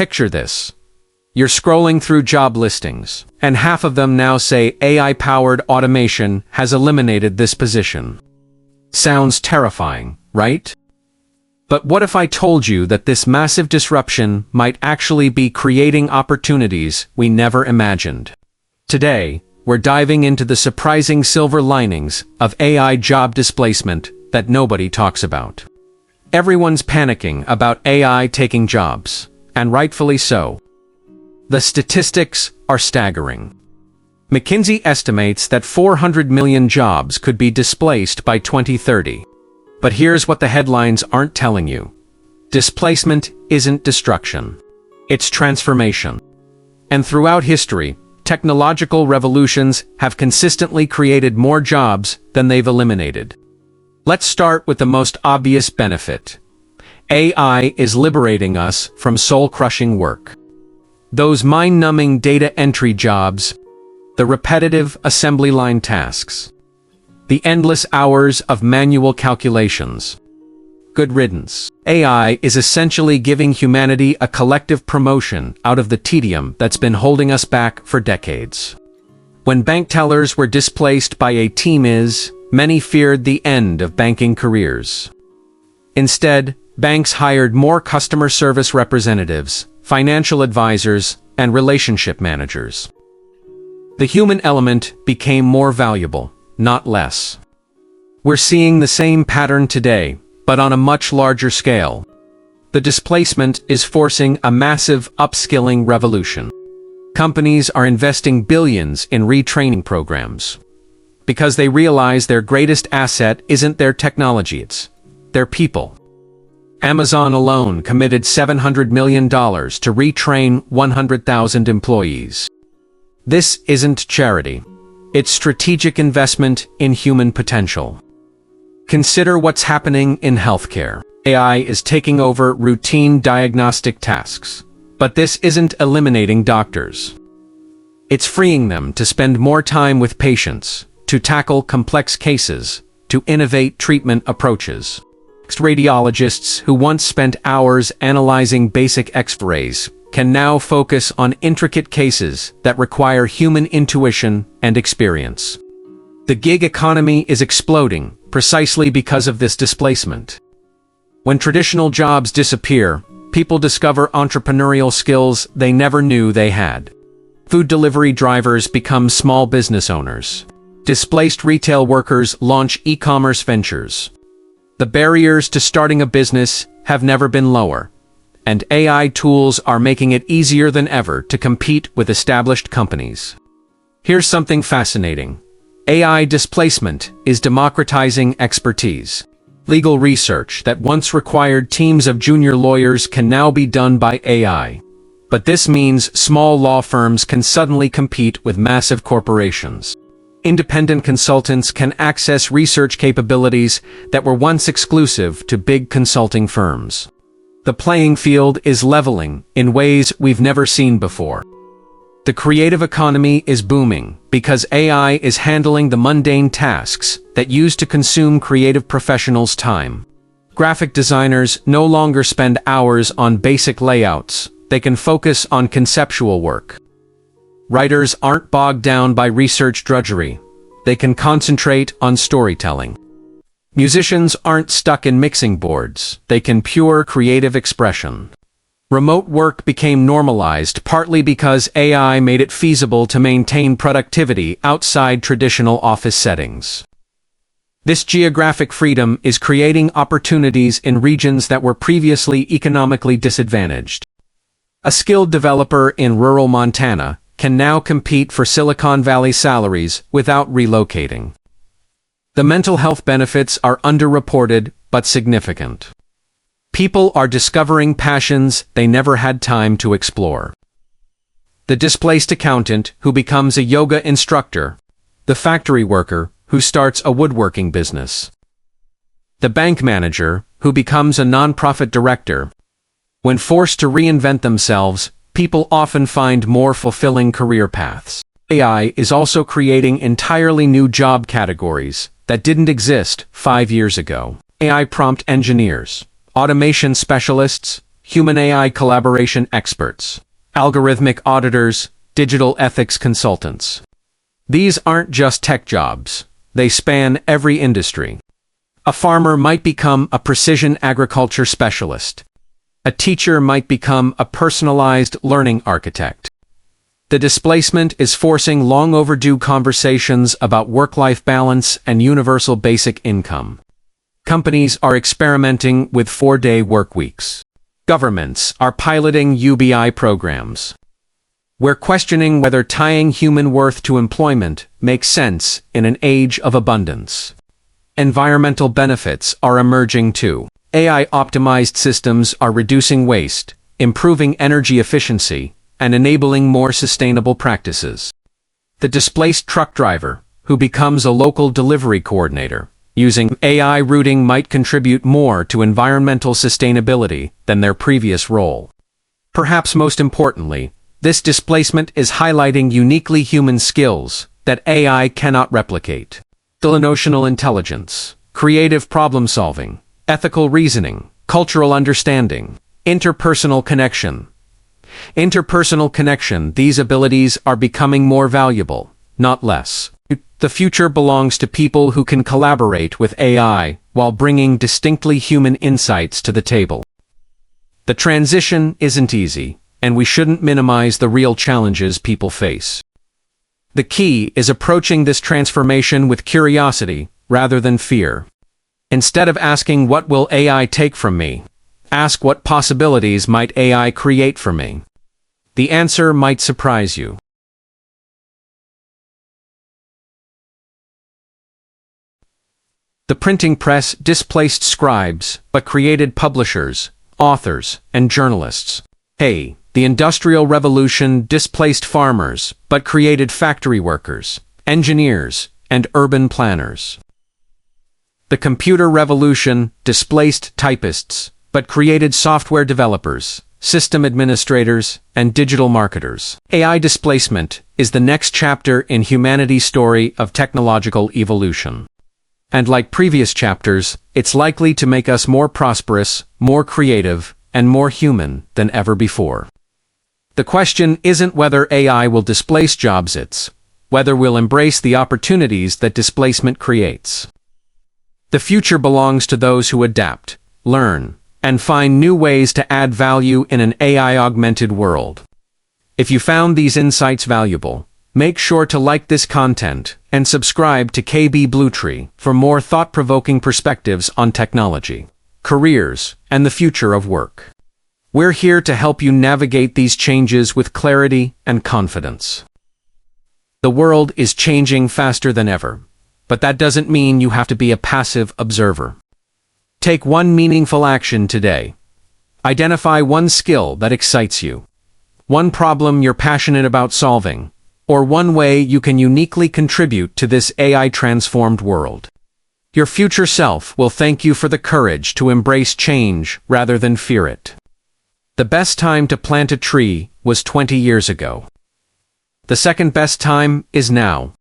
Picture this. You're scrolling through job listings, and half of them now say AI-powered automation has eliminated this position. Sounds terrifying, right? But what if I told you that this massive disruption might actually be creating opportunities we never imagined? Today, we're diving into the surprising silver linings of AI job displacement that nobody talks about. Everyone's panicking about AI taking jobs, and rightfully so. The statistics are staggering. McKinsey estimates that 400 million jobs could be displaced by 2030. But here's what the headlines aren't telling you. Displacement isn't destruction. It's transformation. And throughout history, technological revolutions have consistently created more jobs than they've eliminated. Let's start with the most obvious benefit. AI is liberating us from soul-crushing work. Those mind-numbing data entry jobs, the repetitive assembly line tasks, the endless hours of manual calculations. Good riddance. AI is essentially giving humanity a collective promotion out of the tedium that's been holding us back for decades. When bank tellers were displaced by a team-is, many feared the end of banking careers. Instead, banks hired more customer service representatives, financial advisors, and relationship managers. The human element became more valuable, not less. We're seeing the same pattern today, but on a much larger scale. The displacement is forcing a massive upskilling revolution. Companies are investing billions in retraining programs, because they realize their greatest asset isn't their technology, it's their people. Amazon alone committed $700 million to retrain 100,000 employees. This isn't charity. It's strategic investment in human potential. Consider what's happening in healthcare. AI is taking over routine diagnostic tasks. But this isn't eliminating doctors. It's freeing them to spend more time with patients, to tackle complex cases, to innovate treatment approaches. Radiologists who once spent hours analyzing basic X-rays can now focus on intricate cases that require human intuition and experience. The gig economy is exploding precisely because of this displacement. When traditional jobs disappear, people discover entrepreneurial skills they never knew they had. Food delivery drivers become small business owners. Displaced retail workers launch e-commerce ventures. The barriers to starting a business have never been lower, and AI tools are making it easier than ever to compete with established companies. Here's something fascinating. AI displacement is democratizing expertise. Legal research that once required teams of junior lawyers can now be done by AI. But this means small law firms can suddenly compete with massive corporations. Independent consultants can access research capabilities that were once exclusive to big consulting firms. The playing field is leveling in ways we've never seen before. The creative economy is booming because AI is handling the mundane tasks that used to consume creative professionals' time. Graphic designers no longer spend hours on basic layouts. They can focus on conceptual work. Writers aren't bogged down by research drudgery. They can concentrate on storytelling. Musicians aren't stuck in mixing boards. They can pure creative expression. Remote work became normalized partly because AI made it feasible to maintain productivity outside traditional office settings. This geographic freedom is creating opportunities in regions that were previously economically disadvantaged. A skilled developer in rural Montana can now compete for Silicon Valley salaries without relocating. The mental health benefits are underreported but significant. People are discovering passions they never had time to explore. The displaced accountant who becomes a yoga instructor, the factory worker who starts a woodworking business, the bank manager who becomes a nonprofit director. When forced to reinvent themselves, people often find more fulfilling career paths. AI is also creating entirely new job categories that didn't exist 5 years ago. AI prompt engineers, automation specialists, human-AI collaboration experts, algorithmic auditors, digital ethics consultants. These aren't just tech jobs. They span every industry. A farmer might become a precision agriculture specialist. A teacher might become a personalized learning architect. The displacement is forcing long overdue conversations about work-life balance and universal basic income. Companies are experimenting with 4-day work weeks. Governments are piloting UBI programs. We're questioning whether tying human worth to employment makes sense in an age of abundance. Environmental benefits are emerging too. AI-optimized systems are reducing waste, improving energy efficiency, and enabling more sustainable practices. The displaced truck driver, who becomes a local delivery coordinator, using AI routing might contribute more to environmental sustainability than their previous role. Perhaps most importantly, this displacement is highlighting uniquely human skills that AI cannot replicate. Emotional intelligence, creative problem-solving, ethical reasoning, cultural understanding, interpersonal connection. These abilities are becoming more valuable, not less. The future belongs to people who can collaborate with AI while bringing distinctly human insights to the table. The transition isn't easy, and we shouldn't minimize the real challenges people face. The key is approaching this transformation with curiosity rather than fear. Instead of asking what will AI take from me, ask what possibilities might AI create for me. The answer might surprise you. The printing press displaced scribes, but created publishers, authors, and journalists. Hey, the Industrial Revolution displaced farmers, but created factory workers, engineers, and urban planners. The Computer Revolution displaced typists, but created software developers, system administrators, and digital marketers. AI displacement is the next chapter in humanity's story of technological evolution. And like previous chapters, it's likely to make us more prosperous, more creative, and more human than ever before. The question isn't whether AI will displace jobs, it's whether we'll embrace the opportunities that displacement creates. The future belongs to those who adapt, learn, and find new ways to add value in an AI-augmented world. If you found these insights valuable, make sure to like this content and subscribe to KB Bluetree for more thought-provoking perspectives on technology, careers, and the future of work. We're here to help you navigate these changes with clarity and confidence. The world is changing faster than ever, but that doesn't mean you have to be a passive observer. Take one meaningful action today. Identify one skill that excites you, one problem you're passionate about solving, or one way you can uniquely contribute to this AI-transformed world. Your future self will thank you for the courage to embrace change rather than fear it. The best time to plant a tree was 20 years ago. The second best time is now.